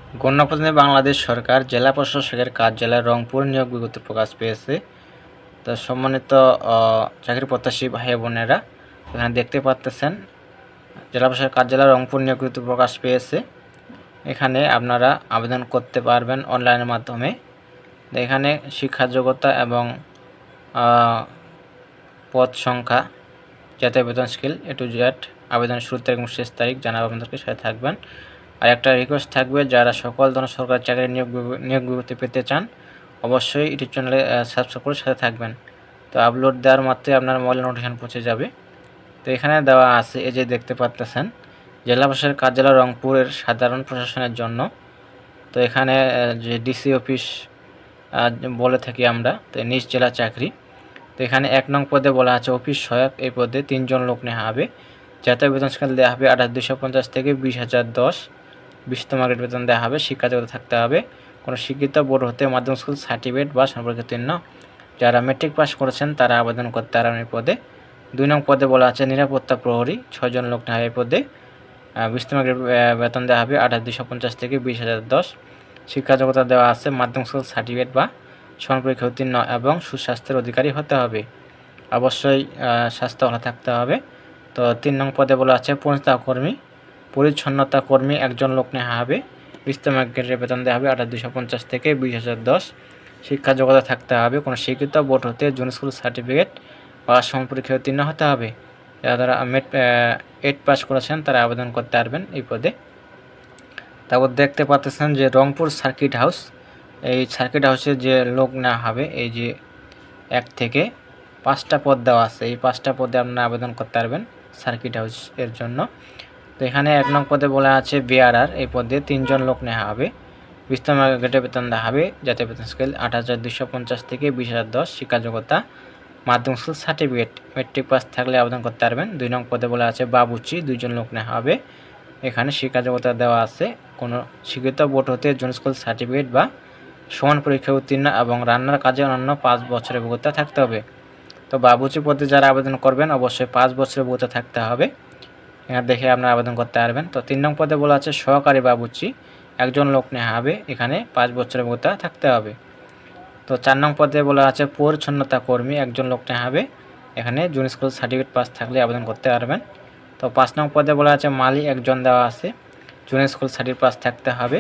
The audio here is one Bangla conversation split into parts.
গণপ্রজাতন্ত্রী বাংলাদেশ সরকার জেলা প্রশাসকের কার্যালয় রংপুর নিয়োগ বিজ্ঞপ্তি প্রকাশ পেয়েছে। তো সম্মানিত চাকরি প্রত্যাশী ভাই বোনেরা, এখানে দেখতে পাচ্ছেন জেলা প্রশাসক কার্যালয় রংপুর নিয়োগ বিজ্ঞপ্তি প্রকাশ পেয়েছে। এখানে আপনারা আবেদন করতে পারবেন অনলাইনের মাধ্যমে। এখানে শিক্ষা যোগ্যতা এবং পদ সংখ্যা, জাতীয় বেতন স্কেল A to Z, আবেদনের শুরু তারিখ এবং শেষ তারিখ জানাবো আপনাদেরকে, সাথে থাকবেন। আর একটা রিকোয়েস্ট থাকবে, যারা সকল ধরনের সরকারি চাকরির নিয়োগ বিজ্ঞপ্তি পেতে চান অবশ্যই ইউটিউব চ্যানেলে সাবস্ক্রাইব করে সাথে থাকবেন। তো আপলোড দেওয়ার মাত্রই আপনার মোবাইলে নোটিফিকেশন পৌঁছে যাবে। তো এখানে দেওয়া আছে, এই যে দেখতে পাচ্ছেন, জেলা প্রশাসকের কার্যালয় রংপুরের সাধারণ প্রশাসনের জন্য। তো এখানে যে ডিসি অফিস বলে থাকি আমরা, তো নিজ জেলা চাকরি। তো এখানে 1 নং পদে বলা আছে অফিস সহায়ক, এই পদে 3 জন লোক নেওয়া হবে। জাতীয় বেতন স্কেল দেওয়া হবে 28,250 থেকে 20,010, 20তম গ্রেড বেতন দেওয়া হবে। শিক্ষা যোগ্যতা থাকতে হবে কোনো শিক্ষিত বোর্ড হতে মাধ্যমিক স্কুল সার্টিফিকেট বা সম্পর্কিত চিহ্ন। যারা মেট্রিক পাস করেছেন তারা আবেদন করতে পারবেন এই পদে। 2 নং পদে বলা আছে নিরাপত্তা প্রহরী, 6 জন লোক নেওয়া হবে এই পদে। 20তম গ্রেড বেতন দেওয়া হবে 28,250 থেকে 20,010। শিক্ষা যোগ্যতা দেওয়া আছে মাধ্যমিক স্কুল সার্টিফিকেট বা সমান পরীক্ষা উত্তীর্ণ এবং সুস্বাস্থ্যের অধিকারী হতে হবে। অবশ্যই স্বাস্থ্য ভালো থাকতে হবে। তো 3 নং পদে বলা আছে পরিচ্ছন্নতা কর্মী 1 জন লোক নেওয়া হবে। 20তম গ্রেডের বেতন দেওয়া হবে 28,250 থেকে 20,010। শিক্ষা যোগ্যতা থাকতে হবে কোনো স্বীকৃত বোর্ড হতে জুনিয়র স্কুল সার্টিফিকেট বা সমান পরীক্ষা উত্তীর্ণ হতে হবে। যারা 8 পাস করেছেন তারা আবেদন করতে পারবেন এই পদে। তারপর দেখতে পাচ্ছেন যে রংপুর সার্কিট হাউস, এই সার্কিট হাউসে যে লোক নেওয়া হবে, এই যে 1 থেকে 5টা পদ দেওয়া আছে, এই 5টা পদে আপনারা আবেদন করতে পারবেন সার্কিট হাউস এর জন্য। তো এখানে 1 নং পদে বলা আছে বিআরআর, এই পদে 3 জন লোক নেওয়া হবে। 20তম গ্রেডের বেতন দেওয়া হবে, জাতীয় বেতন স্কেল 28,250 থেকে 20,010। শিক্ষা যোগ্যতা মাধ্যমিক স্কুল সার্টিফিকেট, মেট্রিক পাস থাকলে আবেদন করতে পারবেন। 2 নং পদে বলা আছে বাবুচি, 2 জন লোক নেওয়া হবে। এখানে শিক্ষা যোগ্যতা দেওয়া আছে কোনো স্বীকৃত বোর্ড হতে জুনিয়র স্কুল সার্টিফিকেট বা সমান পরীক্ষা উত্তীর্ণ এবং রান্নার কাজে অন্যান্য 5 বছরের অভিজ্ঞতা থাকতে হবে। তো বাবুচি পদে যারা আবেদন করবেন অবশ্যই 5 বছরের অভিজ্ঞতা থাকতে হবে। এখানে দেখে আপনারা আবেদন করতে পারবেন। তো 3 নং পদে বলা আছে সহকারী বাবুচি, 1 জন লোক নেওয়া হবে। এখানে 5 বছরের অভিজ্ঞতা থাকতে হবে। তো 4 নং পদে বলা আছে পরিচ্ছন্নতা কর্মী, 1 জন লোক নেওয়া হবে। এখানে জুনিয়র স্কুল সার্টিফিকেট পাস থাকলে আবেদন করতে পারবেন। তো 5 নং পদে বলা আছে মালি, 1 জন দেওয়া আছে, জুনিয়র স্কুল সার্টিফিকেট পাস থাকতে হবে।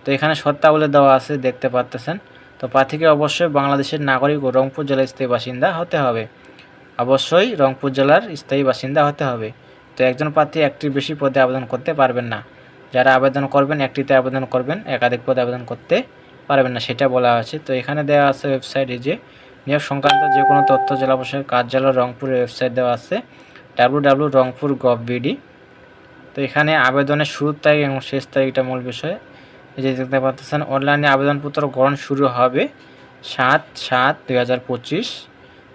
তো এখানে শর্তাবলী দেওয়া আছে দেখতে পাচ্ছেন। তো প্রার্থীকে অবশ্যই বাংলাদেশের নাগরিক ও রংপুর জেলার স্থায়ী বাসিন্দা হতে হবে। অবশ্যই রংপুর জেলার স্থায়ী বাসিন্দা হতে হবে। তো একজন প্রার্থী একটির বেশি পদে আবেদন করতে পারবেন না। যারা আবেদন করবেন একটিতে আবেদন করবেন, একাধিক পদে আবেদন করতে পারবেন না, সেটা বলা আছে। তো এখানে দেওয়া আছে ওয়েবসাইটে যে নিয়োগ সংক্রান্ত যে কোনো তথ্য জেলা প্রশাসকের কার্যালয় রংপুরের ওয়েবসাইট দেওয়া আছে www.rongpur.gov.bd। তো এখানে আবেদনের শুরুর তারিখ এবং শেষ তারিখটা মূল বিষয়। এই যে দেখতে পাচ্ছেন অনলাইনে আবেদনপত্র গ্রহণ শুরু হবে 7/7/2025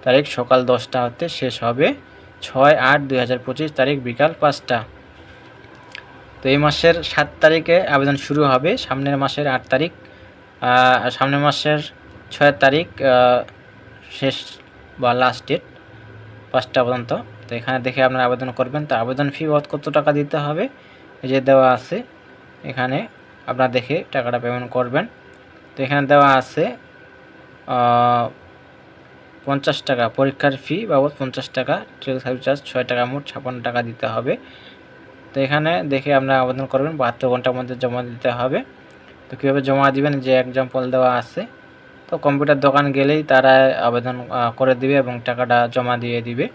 তারিখ সকাল 10টা হতে, শেষ হবে 6/8/2025 তারিখ বিকাল 5টা। তো এই মাসের 7 তারিখে আবেদন শুরু হবে, সামনের মাসের 8 তারিখ, সামনের মাসের 6 তারিখ শেষ বা লাস্ট ডেট 5টা পর্যন্ত। তো এখানে দেখে আপনারা আবেদন করবেন। তো আবেদন ফি কত টাকা দিতে হবে এই যে দেওয়া আছে, এখানে আপনারা দেখে টাকাটা পেমেন্ট করবেন। তো এখানে দেওয়া আছে 50 টাকা পরীক্ষার ফি বাবদ 50 টাকা, ট্রেল সার্ভিস চার্জ 6 টাকা, মোট 56 টাকা দিতে হবে। তো এখানে দেখে আপনারা আবেদন করবেন, 72 ঘন্টার মধ্যে জমা দিতে হবে। তো কীভাবে জমা দিবেন যে এক্সাম্পল দেওয়া আছে। তো কম্পিউটার দোকান গেলেই তারা আবেদন করে দিবে এবং টাকাটা জমা দিয়ে দিবে।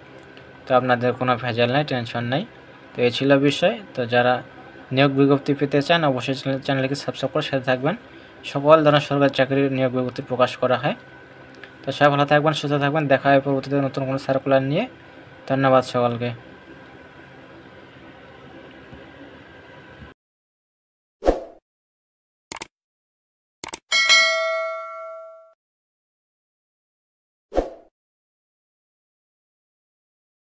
তো আপনাদের কোনো ভেজাল নাই, টেনশন নাই। তো এই ছিল বিষয়। তো যারা নিয়োগ বিজ্ঞপ্তি পেতে চান অবশ্যই চ্যানেলকে সাবস্ক্রাইব করে সাথে থাকবেন। সকল ধরনের সরকারি চাকরির নিয়োগ বিজ্ঞপ্তি প্রকাশ করা হয়। তো সবাই ভালো থাকবেন, সুস্থ থাকবেন। দেখা হয় পরবর্তীতে নতুন কোনো সার্কুলার নিয়ে। ধন্যবাদ সকলকে।